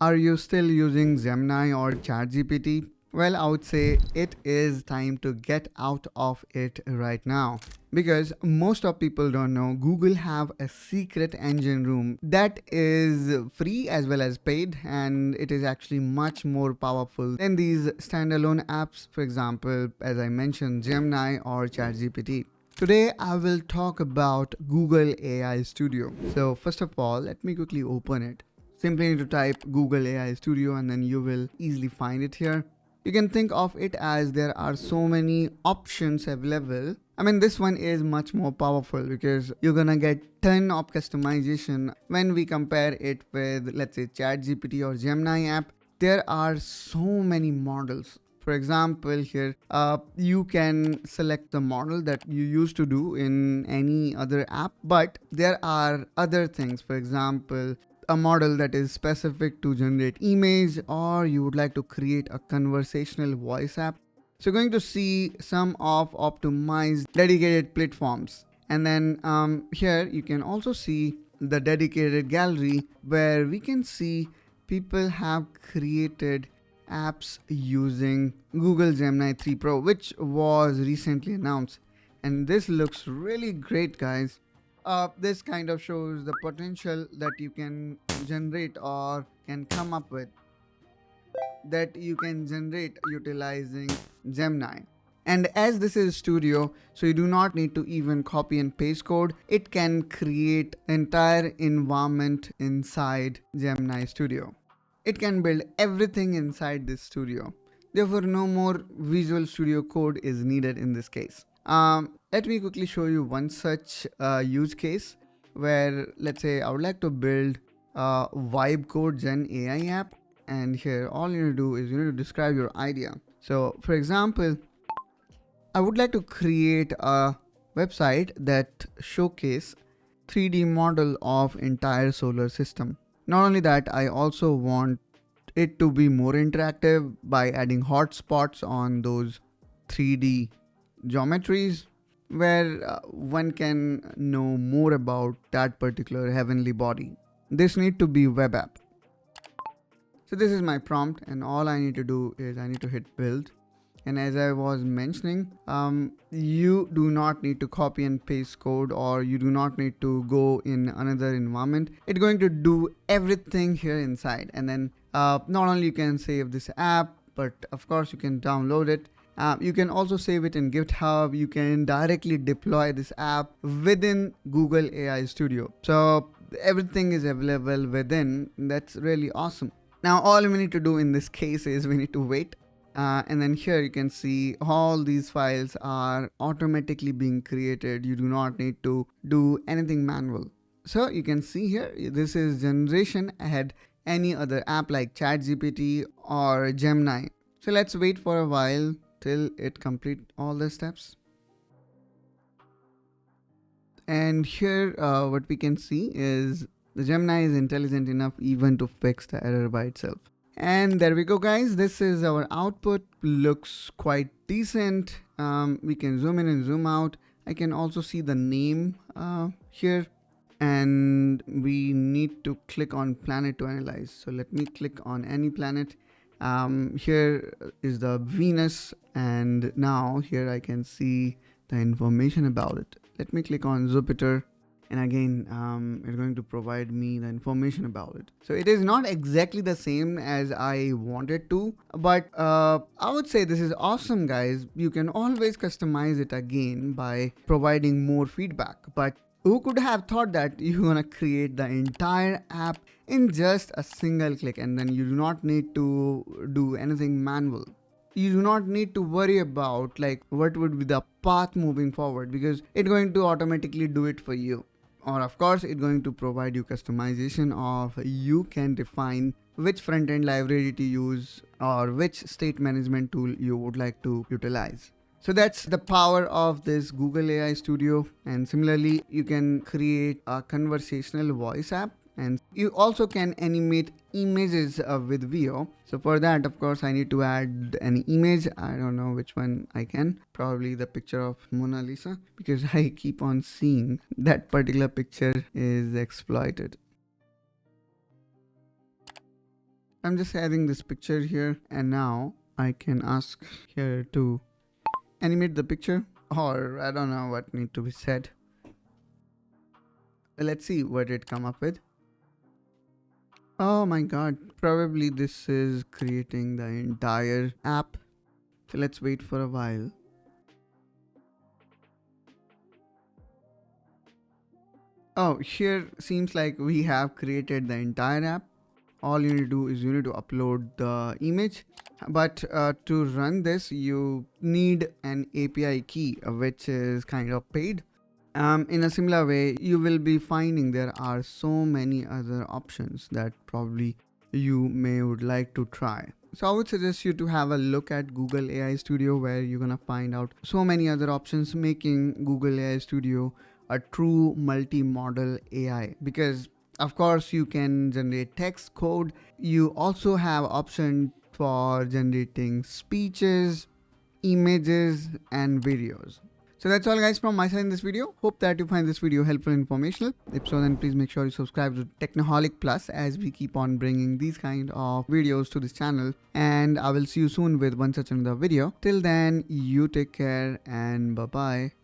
Are you still using Gemini or ChatGPT? Well, I would say it is time to get out of it right now. Because most of people don't know, Google have a secret engine room that is free as well as paid, and it is actually much more powerful than these standalone apps, for example, as I mentioned, Gemini or ChatGPT. Today I will talk about Google AI Studio. So first of all, let me quickly open it. Simply need to type Google AI Studio and then you will easily find it here. You can think of it as there are so many options available. I mean, this one is much more powerful because you're gonna get ton of customization when we compare it with, let's say, ChatGPT or Gemini app. There are so many models. For example, here you can select the model that you used to do in any other app, but there are other things. For example, a model that is specific to generate image, or you would like to create a conversational voice app. So you're going to see some of optimized dedicated platforms. And then here you can also see the dedicated gallery where we can see people have created apps using Google Gemini 3 Pro, which was recently announced. And this looks really great, guys. This kind of shows the potential that you can generate or can come up with, that you can generate utilizing Gemini. And as this is studio, so you do not need to even copy and paste code. It can create entire environment inside Gemini Studio. It can build everything inside this studio. Therefore, no more Visual Studio Code is needed in this case. Let me quickly show you one such use case where, let's say, I would like to build a Vibe Code Gen AI app. And here, all you need to do is you need to describe your idea. So, for example, I would like to create a website that showcase 3D model of entire solar system. Not only that, I also want it to be more interactive by adding hotspots on those 3D geometries where one can know more about that particular heavenly body. This need to be web app. So this is my prompt, and all I need to do is I need to hit build. And as I was mentioning, you do not need to copy and paste code, or you do not need to go in another environment. It's going to do everything here inside. And then not only you can save this app, but of course you can download it. You can also save it in GitHub. You can directly deploy this app within Google AI Studio. So everything is available within. That's really awesome. Now all we need to do in this case is we need to wait. And then here you can see all these files are automatically being created. You do not need to do anything manual. So you can see here, this is generation ahead any other app like ChatGPT or Gemini. So let's wait for a while till it complete all the steps. And here what we can see is the Gemini is intelligent enough even to fix the error by itself. And there we go, guys. This is our output. Looks quite decent. We can zoom in and zoom out. I can also see the name here, and we need to click on planet to analyze. So let me click on any planet. Here is the Venus, and now here I can see the information about it. Let me click on Jupiter. And again, it's going to provide me the information about it. So it is not exactly the same as I wanted to, but I would say this is awesome, guys. You can always customize it again by providing more feedback. But who could have thought that you're gonna create the entire app in just a single click, and then you do not need to do anything manual. You do not need to worry about like what would be the path moving forward, because it's going to automatically do it for you. Or of course, it's going to provide you customization of you can define which front-end library to use or which state management tool you would like to utilize. So that's the power of this Google AI Studio. And similarly, you can create a conversational voice app, and you also can animate images with Veo. So for that, of course, I need to add an image. I don't know which one I can. Probably the picture of Mona Lisa, because I keep on seeing that particular picture is exploited. I'm just adding this picture here, and now I can ask here to animate the picture, or I don't know what need to be said. Let's see what it come up with. Oh my god, probably this is creating the entire app. So let's wait for a while. Oh, here seems like we have created the entire app. All you need to do is you need to upload the image, but to run this you need an API key, which is kind of paid. In a similar way, you will be finding there are so many other options that probably you may would like to try. So I would suggest you to have a look at Google AI Studio, where you're gonna find out so many other options, making Google AI Studio a true multi-model AI. Because of course you can generate text, code. You also have option for generating speeches, images, and videos. So that's all guys from my side in this video. Hope that you find this video helpful and informational. If so, then please make sure you subscribe to Technoholic Plus, as we keep on bringing these kind of videos to this channel. And I will see you soon with one such another video. Till then, you take care and bye bye.